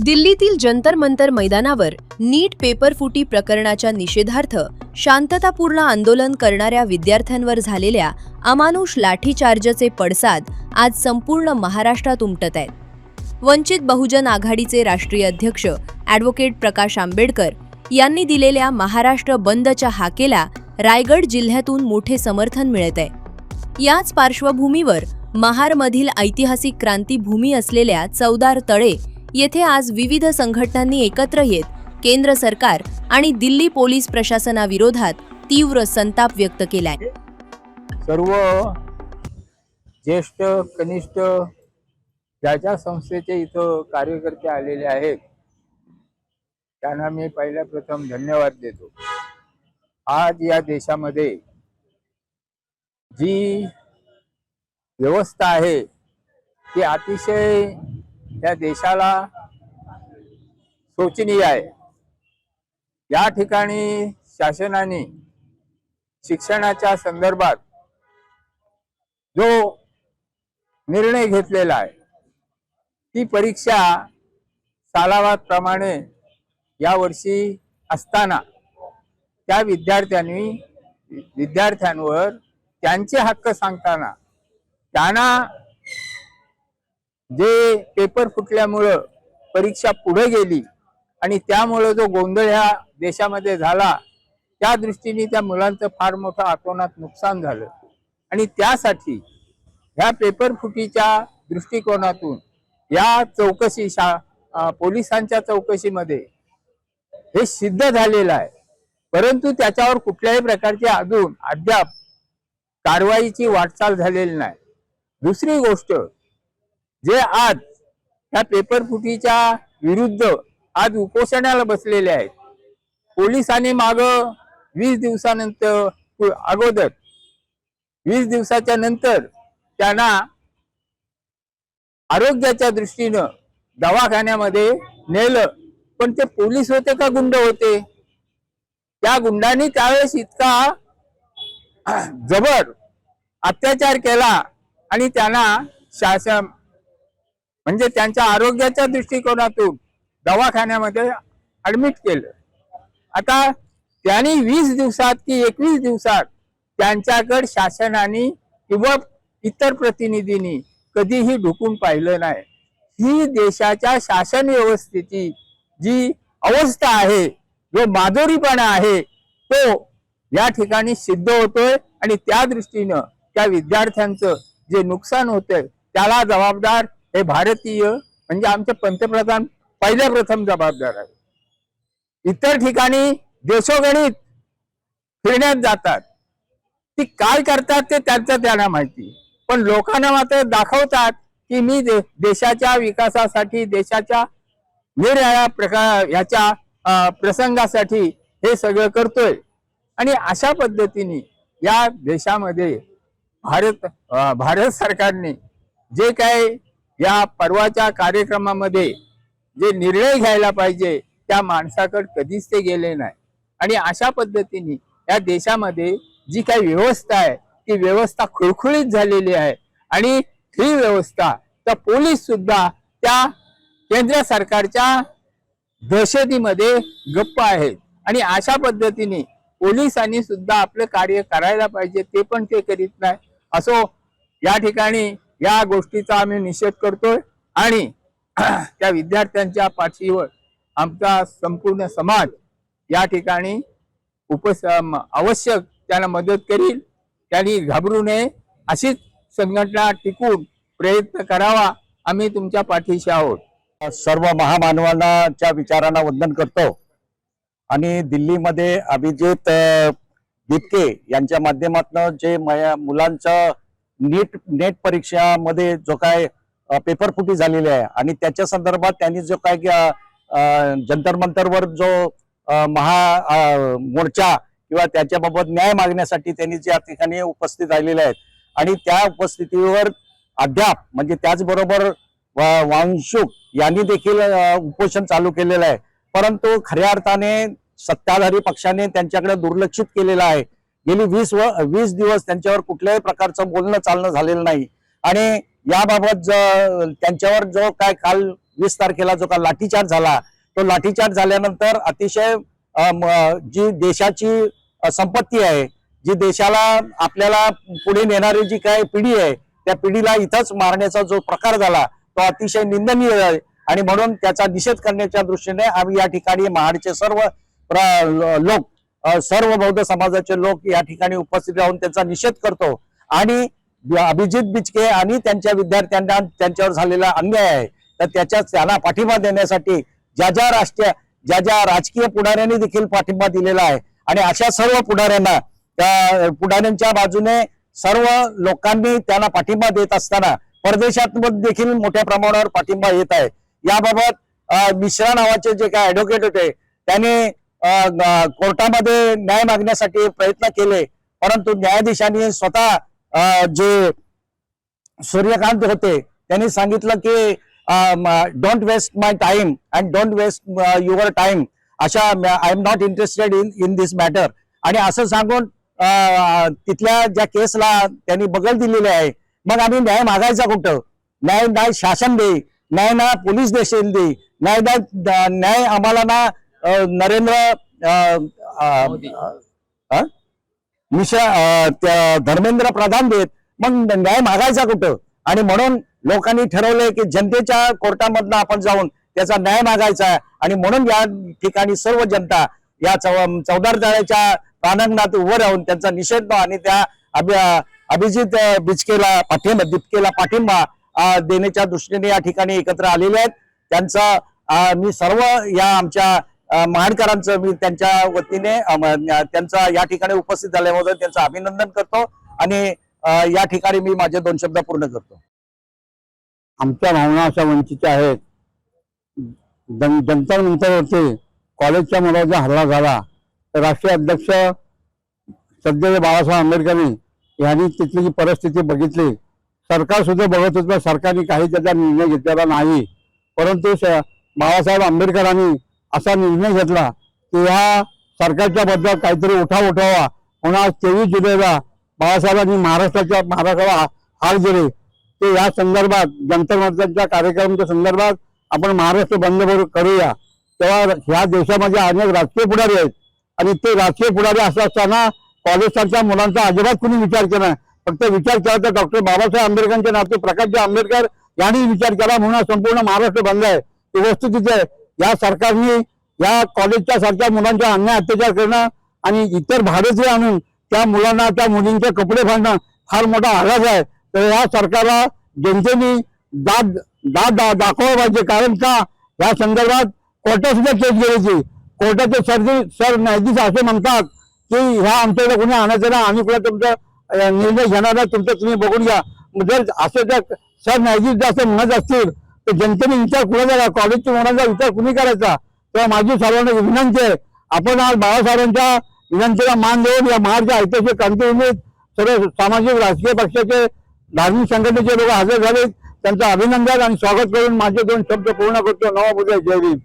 दिल्लीतील जंतर मंतर मैदानावर नीट पेपर फुटी प्रकरणाच्या निषेधार्थ शांततापूर्ण आंदोलन करणाऱ्या विद्यार्थ्यांवर झालेल्या अमानुष लाठीचार्जचे पडसाद आज संपूर्ण महाराष्ट्रात उमटत आहेत। वंचित बहुजन आघाडीचे राष्ट्रीय अध्यक्ष ॲडव्होकेट प्रकाश आंबेडकर यांनी दिलेल्या महाराष्ट्र बंदच्या हाकेला रायगड जिल्ह्यातून मोठे समर्थन मिळत आहे। याच पार्श्वभूमीवर महारमधील ऐतिहासिक क्रांतीभूमी असलेल्या चौदार तळे येथे आज विविध संघटनांनी एकत्र येत केंद्र सरकार आणि दिल्ली पोलीस प्रशासनाविरोधात तीव्र संताप व्यक्त केलाय। सर्व ज्येष्ठ कनिष्ठ ज्या संस्थेचे इथं कार्यकर्ते आलेले आहेत त्यांना मी पहिल्या प्रथम धन्यवाद देतो। आज या देशामध्ये जी व्यवस्था आहे ती अतिशय या देशाला शोचनीय आहे। या ठिकाणी शासनाने शिक्षणाच्या संदर्भात जो निर्णय घेतलेला आहे ती परीक्षा सालावादप्रमाणे यावर्षी असताना त्या विद्यार्थ्यांवर त्यांचे हक्क सांगताना त्यांना जे पेपर फुटल्यामुळं परीक्षा पुढे गेली आणि त्यामुळे जो गोंधळ ह्या देशामध्ये झाला त्या दृष्टीने त्या मुलांचं फार मोठं अतोनात नुकसान झालं आणि त्यासाठी ह्या पेपर फुटीच्या दृष्टिकोनातून या चौकशी पोलिसांच्या चौकशीमध्ये हे सिद्ध झालेलं आहे, परंतु त्याच्यावर कुठल्याही प्रकारची अद्याप कारवाईची वाटचाल झालेली नाही। दुसरी गोष्ट जे आज ह्या पेपर फुटीच्या विरुद्ध आज उपोषणाला बसलेले आहेत, पोलिसांनी माग 20 दिवसानंतर अगोदर 20 दिवसाच्या नंतर त्यांना आरोग्याच्या दृष्टीनं दवाखान्यामध्ये नेलं, पण ते पोलीस होते का गुंड होते? त्या गुंडांनी त्यावेळेस इतका जबर अत्याचार केला आणि त्यांना शासन म्हणजे त्यांच्या आरोग्याच्या दृष्टिकोनातून दवाखान्यामध्ये ऍडमिट केलं। आता त्यांनी 20 दिवसात की 21 दिवसात त्यांच्याकडे शासनाने किंवा इतर प्रतिनिधींनी कधीही ढुकून पाहिलं नाही। ही देशाच्या शासन व्यवस्थेची जी अवस्था आहे, जो माधुरीपणा आहे, तो या ठिकाणी सिद्ध होतोय आणि त्या दृष्टीनं त्या विद्यार्थ्यांचं जे नुकसान होतंय त्याला जबाबदार हे भारतीय म्हणजे आमचे पंतप्रधान पहिल्या प्रथम जबाबदार आहे। इतर ठिकाणी देशोगणित फिरण्यात जातात, ती काय करतात ते त्यांना माहिती, पण लोकांना मात्र दाखवतात की मी देशाच्या विकासासाठी देशाच्या ह्याच्या प्रसंगासाठी हे सगळं करतोय। आणि अशा पद्धतीने या देशामध्ये भारत सरकारने जे काय या पर्वाच्या कार्यक्रमामध्ये जे निर्णय घ्यायला पाहिजे त्या माणसाकडे कधीच ते गेले नाही। आणि अशा पद्धतीने या देशामध्ये जी काही व्यवस्था आहे ती व्यवस्था खुळखुळीत झालेली आहे आणि ही व्यवस्था तर पोलीस सुद्धा त्या केंद्र सरकारच्या दहशतीमध्ये गप्प आहेत आणि अशा पद्धतीने पोलिसांनी सुद्धा आपलं कार्य करायला पाहिजे, ते पण ते करीत नाही। असो, या ठिकाणी या गोष्टीचा आम्ही निषेध करतोय आणि त्या विद्यार्थ्यांच्या पाठीवर आमचा संपूर्ण समाज या ठिकाणी आवश्यक त्यांना मदत करील। त्यांनी घाबरू नये, अशीच संघटना टिकून प्रयत्न करावा। आम्ही तुमच्या पाठीशी आहोत। सर्व महामानवांच्या विचारांना वंदन करतो आणि दिल्लीमध्ये अभिजित दिपके यांच्या माध्यमातून जे मुलांचं नेट परीक्षामध्ये जो काय पेपर फुटी झालेली आहे आणि त्याच्या संदर्भात त्यांनी जो काय जंतर मंतरवर जो मोर्चा किंवा त्याच्याबाबत न्याय मागण्यासाठी त्यांनी ज्या ठिकाणी उपस्थित राहिलेले आहेत आणि त्या उपस्थितीवर अद्याप म्हणजे त्याचबरोबर वांशुक यांनी देखील उपोषण चालू केलेलं आहे, परंतु खऱ्या अर्थाने सत्ताधारी पक्षाने त्यांच्याकडे दुर्लक्षित केलेलं आहे। गेली 20 दिवस त्यांच्यावर कुठल्याही प्रकारचं बोलणं चालणं झालेलं नाही आणि याबाबत त्यांच्यावर जो काय काल 20 तारखेला जो का लाठीचार्ज झाला, तो लाठीचार्ज झाल्यानंतर अतिशय जी देशाची संपत्ती आहे, जी देशाला आपल्याला पुढे नेणारी जी काय पिढी आहे, त्या पिढीला इथंच मारण्याचा जो प्रकार झाला तो अतिशय निंदनीय आहे. आणि म्हणून त्याचा निषेध करण्याच्या दृष्टीने आम्ही या ठिकाणी महाडचे सर्व लोक, सर्व बौद्ध समाजाचे लोक या ठिकाणी उपस्थित राहून त्याचा निषेध करतो. आणि अभिजित बिचके आणि त्यांच्या विद्यार्थ्यांना त्यांच्यावर झालेला अन्याय आहे, तर त्यांना पाठिंबा देण्यासाठी ज्या ज्या राजकीय पुढाऱ्यांनी देखील पाठिंबा दिलेला आहे, आणि अशा सर्व पुढाऱ्यांच्या बाजूने सर्व लोकांनी त्यांना पाठिंबा देत असताना परदेशात देखील मोठ्या प्रमाणावर पाठिंबा येत आहे. याबाबत मिश्रा नावाचे जे काय ऍडव्होकेट होते त्यांनी कोर्टामध्ये न्याय मागण्यासाठी प्रयत्न केले, परंतु न्यायाधीशांनी स्वतः जे सूर्यकांत होते त्यांनी सांगितलं की don't waste my time and don't waste your time, अशा I am not interested in this matter. आणि असं सांगून तिथल्या ज्या केसला त्यांनी बगल दिलेली आहे. मग आम्ही न्याय मागायचा कुठं? न्याय नाही शासन दे, न्याय ना पोलीस देशील दे, न्याय आम्हाला ना धर्मेंद्र प्रधान देत, मग न्याय मागायचा कुठं? आणि म्हणून लोकांनी ठरवलंय की जनतेच्या कोर्टामधनं आपण जाऊन त्याचा न्याय मागायचा. आणि म्हणून या ठिकाणी सर्व जनता या चौदार तळ्याच्या प्रांगणात उभं राहून त्यांचा निषेध आणि त्या अभिजित बिचकेला पाठिंबा देण्याच्या दृष्टीने या ठिकाणी एकत्र आलेले आहेत. त्यांचा मी सर्व या आमच्या महाडकरांचं मी त्यांच्या वतीने त्यांचा या ठिकाणी उपस्थित झाल्याबद्दल त्यांचं अभिनंदन करतो आणि या ठिकाणी मी माझे 2 शब्द पूर्ण करतो. आमच्या भावना अशा वंचितच्या आहेत. जंतर मंतरवरती कॉलेजच्या मुलाचा हल्ला झाला तर राष्ट्रीय अध्यक्ष सध्याचे बाळासाहेब आंबेडकरांनी यांनी तिथली जी परिस्थिती बघितली. सरकार सुद्धा बघत होतं, सरकारने काही त्याचा निर्णय घेतलेला नाही. परंतु बाळासाहेब आंबेडकरांनी असा निर्णय घेतला की ह्या सरकारच्या बद्दल काहीतरी उठावा. म्हणून आज 23 जुलैला बाळासाहेबांनी महाराष्ट्राला हार दिले. ते या संदर्भात जंतर मंतरच्या कार्यक्रमाच्या संदर्भात आपण महाराष्ट्र बंद करूया. तेव्हा ह्या देशामध्ये अनेक राजकीय पुढारी आहेत आणि ते राजकीय पुढारी असं असताना कॉलेजच्या मुलांचा अजिबात कुणी विचार केला नाही. फक्त विचार केला तर डॉक्टर बाबासाहेब आंबेडकरांचे नाते प्रकाशजी आंबेडकर यांनी विचार केला म्हणून संपूर्ण महाराष्ट्र बंद आहे. ही वस्तू तिथे या सरकारने या कॉलेजच्या सारख्या मुलांच्या अन्याय अत्याचार करणं आणि इतर भारतीय आणून त्या मुलांना त्या मुलींचे कपडे फाडणं फार मोठा आघात आहे. तर या सरकारला जनतेने दाद दाखवलं पाहिजे. कारण का या संदर्भात कोर्टात सुद्धा केस गेली. कोर्टाचे न्यायाधीश असे म्हणतात की ह्या आमच्याकडे कोणी आणायचं ना, आम्ही कुठे तुमचा निर्णय घेणार नाही, तुमचं तुम्ही बघून घ्या. जर असं जर न्यायाधीश जास्त म्हणत असतील तर जनतेने विचार कुणाचा, कॉलेजच्या मुलांचा विचार कुणी करायचा? तेव्हा माझी सर्वांना विनंती आहे, आपण आज बाळासाहेबांच्या विनंतीला मान देऊन या महाडच्या ऐतिहासिक क्रांतीभूमीत सर्व सामाजिक राजकीय पक्षाचे धार्मिक संघटनेचे लोक हजर झाले. त्यांचं अभिनंदन आणि स्वागत करून माझे 2 शब्द पूर्ण करतो. नवा बुद्ध जय भीम.